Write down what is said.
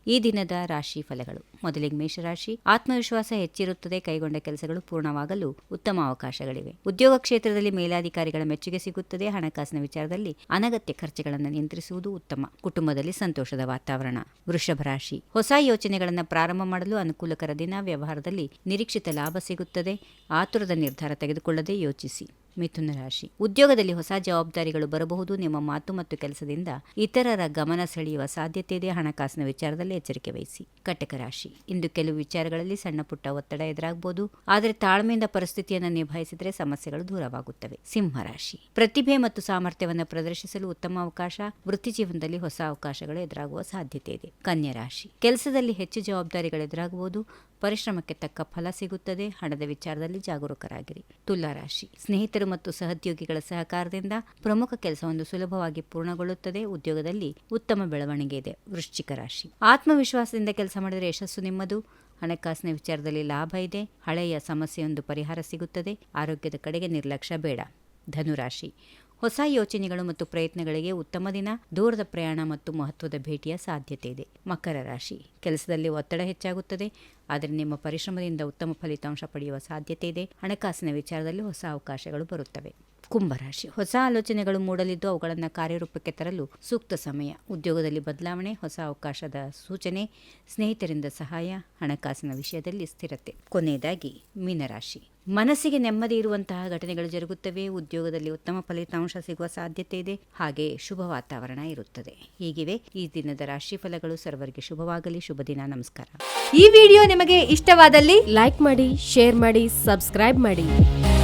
ಈ ದಿನದ ರಾಶಿ ಫಲಗಳು. ಮೊದಲಿಗೆ ಮೇಷರಾಶಿ. ಆತ್ಮವಿಶ್ವಾಸ ಹೆಚ್ಚಿರುತ್ತದೆ. ಕೈಗೊಂಡ ಕೆಲಸಗಳು ಪೂರ್ಣವಾಗಲು ಉತ್ತಮ ಅವಕಾಶಗಳಿವೆ. ಉದ್ಯೋಗ ಕ್ಷೇತ್ರದಲ್ಲಿ ಮೇಲಾಧಿಕಾರಿಗಳ ಮೆಚ್ಚುಗೆ ಸಿಗುತ್ತದೆ. ಹಣಕಾಸಿನ ವಿಚಾರದಲ್ಲಿ ಅನಗತ್ಯ ಖರ್ಚುಗಳನ್ನು ನಿಯಂತ್ರಿಸುವುದು ಉತ್ತಮ. ಕುಟುಂಬದಲ್ಲಿ ಸಂತೋಷದ ವಾತಾವರಣ. ವೃಷಭ ರಾಶಿ. ಹೊಸ ಯೋಚನೆಗಳನ್ನು ಪ್ರಾರಂಭ ಮಾಡಲು ಅನುಕೂಲಕರ ದಿನ. ವ್ಯವಹಾರದಲ್ಲಿ ನಿರೀಕ್ಷಿತ ಲಾಭ ಸಿಗುತ್ತದೆ. ಆತುರದ ನಿರ್ಧಾರ ತೆಗೆದುಕೊಳ್ಳದೆ ಯೋಚಿಸಿ. ಮಿಥುನ ರಾಶಿ. ಉದ್ಯೋಗದಲ್ಲಿ ಹೊಸ ಜವಾಬ್ದಾರಿಗಳು ಬರಬಹುದು. ನಿಮ್ಮ ಮಾತು ಮತ್ತು ಕೆಲಸದಿಂದ ಇತರರ ಗಮನ ಸೆಳೆಯುವ ಸಾಧ್ಯತೆ ಇದೆ. ಹಣಕಾಸಿನ ವಿಚಾರದಲ್ಲಿ ಎಚ್ಚರಿಕೆ ವಹಿಸಿ. ಕಟಕ ರಾಶಿ. ಇಂದು ಕೆಲವು ವಿಚಾರಗಳಲ್ಲಿ ಸಣ್ಣ ಪುಟ್ಟ ಒತ್ತಡ ಎದುರಾಗಬಹುದು. ಆದರೆ ತಾಳ್ಮೆಯಿಂದ ಪರಿಸ್ಥಿತಿಯನ್ನು ನಿಭಾಯಿಸಿದರೆ ಸಮಸ್ಯೆಗಳು ದೂರವಾಗುತ್ತವೆ. ಸಿಂಹ ರಾಶಿ. ಪ್ರತಿಭೆ ಮತ್ತು ಸಾಮರ್ಥ್ಯವನ್ನು ಪ್ರದರ್ಶಿಸಲು ಉತ್ತಮ ಅವಕಾಶ. ವೃತ್ತಿ ಜೀವನದಲ್ಲಿ ಹೊಸ ಅವಕಾಶಗಳು ಎದುರಾಗುವ ಸಾಧ್ಯತೆ ಇದೆ. ಕನ್ಯಾ ರಾಶಿ. ಕೆಲಸದಲ್ಲಿ ಹೆಚ್ಚು ಜವಾಬ್ದಾರಿಗಳು ಎದುರಾಗಬಹುದು. ಪರಿಶ್ರಮಕ್ಕೆ ತಕ್ಕ ಫಲ ಸಿಗುತ್ತದೆ. ಹಣದ ವಿಚಾರದಲ್ಲಿ ಜಾಗರೂಕರಾಗಿರಿ. ತುಲಾ ರಾಶಿ. ಸ್ನೇಹಿತರು ಮತ್ತು ಸಹೋದ್ಯೋಗಿಗಳ ಸಹಕಾರದಿಂದ ಪ್ರಮುಖ ಕೆಲಸವೊಂದು ಸುಲಭವಾಗಿ ಪೂರ್ಣಗೊಳ್ಳುತ್ತದೆ. ಉದ್ಯೋಗದಲ್ಲಿ ಉತ್ತಮ ಬೆಳವಣಿಗೆ ಇದೆ. ವೃಶ್ಚಿಕ ರಾಶಿ. ಆತ್ಮವಿಶ್ವಾಸದಿಂದ ಕೆಲಸ ಮಾಡಿದರೆ ಯಶಸ್ಸು ನಿಮ್ಮದು. ಹಣಕಾಸಿನ ವಿಚಾರದಲ್ಲಿ ಲಾಭ ಇದೆ. ಹಳೆಯ ಸಮಸ್ಯೆಯೊಂದು ಪರಿಹಾರ ಸಿಗುತ್ತದೆ. ಆರೋಗ್ಯದ ಕಡೆಗೆ ನಿರ್ಲಕ್ಷ್ಯ ಬೇಡ. ಧನುರಾಶಿ. ಹೊಸ ಯೋಚನೆಗಳು ಮತ್ತು ಪ್ರಯತ್ನಗಳಿಗೆ ಉತ್ತಮ ದಿನ. ದೂರದ ಪ್ರಯಾಣ ಮತ್ತು ಮಹತ್ವದ ಭೇಟಿಯ ಸಾಧ್ಯತೆ ಇದೆ. ಮಕರ ರಾಶಿ. ಕೆಲಸದಲ್ಲಿ ಒತ್ತಡ ಹೆಚ್ಚಾಗುತ್ತದೆ. ಆದರೆ ನಿಮ್ಮ ಪರಿಶ್ರಮದಿಂದ ಉತ್ತಮ ಫಲಿತಾಂಶ ಪಡೆಯುವ ಸಾಧ್ಯತೆ ಇದೆ. ಹಣಕಾಸಿನ ವಿಚಾರದಲ್ಲಿ ಹೊಸ ಅವಕಾಶಗಳು ಬರುತ್ತವೆ. ಕುಂಭರಾಶಿ. ಹೊಸ ಆಲೋಚನೆಗಳು ಮೂಡಲಿದ್ದು ಅವುಗಳನ್ನು ಕಾರ್ಯರೂಪಕ್ಕೆ ತರಲು ಸೂಕ್ತ ಸಮಯ. ಉದ್ಯೋಗದಲ್ಲಿ ಬದಲಾವಣೆ, ಹೊಸ ಅವಕಾಶದ ಸೂಚನೆ, ಸ್ನೇಹಿತರಿಂದ ಸಹಾಯ, ಹಣಕಾಸಿನ ವಿಷಯದಲ್ಲಿ ಸ್ಥಿರತೆ. ಕೊನೆಯದಾಗಿ ಮೀನರಾಶಿ. ಮನಸ್ಸಿಗೆ ನೆಮ್ಮದಿ ಇರುವಂತಹ ಘಟನೆಗಳು ಜರುಗುತ್ತವೆ. ಉದ್ಯೋಗದಲ್ಲಿ ಉತ್ತಮ ಫಲಿತಾಂಶ ಸಿಗುವ ಸಾಧ್ಯತೆ ಇದೆ. ಹಾಗೆ ಶುಭ ವಾತಾವರಣ ಇರುತ್ತದೆ. ಹೀಗಿವೆ ಈ ದಿನದ ರಾಶಿ ಫಲಗಳು. ಸರ್ವರಿಗೆ ಶುಭವಾಗಲಿ. ಶುಭ ದಿನ. ನಮಸ್ಕಾರ. ಈ ವಿಡಿಯೋ ನಿಮಗೆ ಇಷ್ಟವಾದಲ್ಲಿ ಲೈಕ್ ಮಾಡಿ, ಶೇರ್ ಮಾಡಿ, ಸಬ್ಸ್ಕ್ರೈಬ್ ಮಾಡಿ.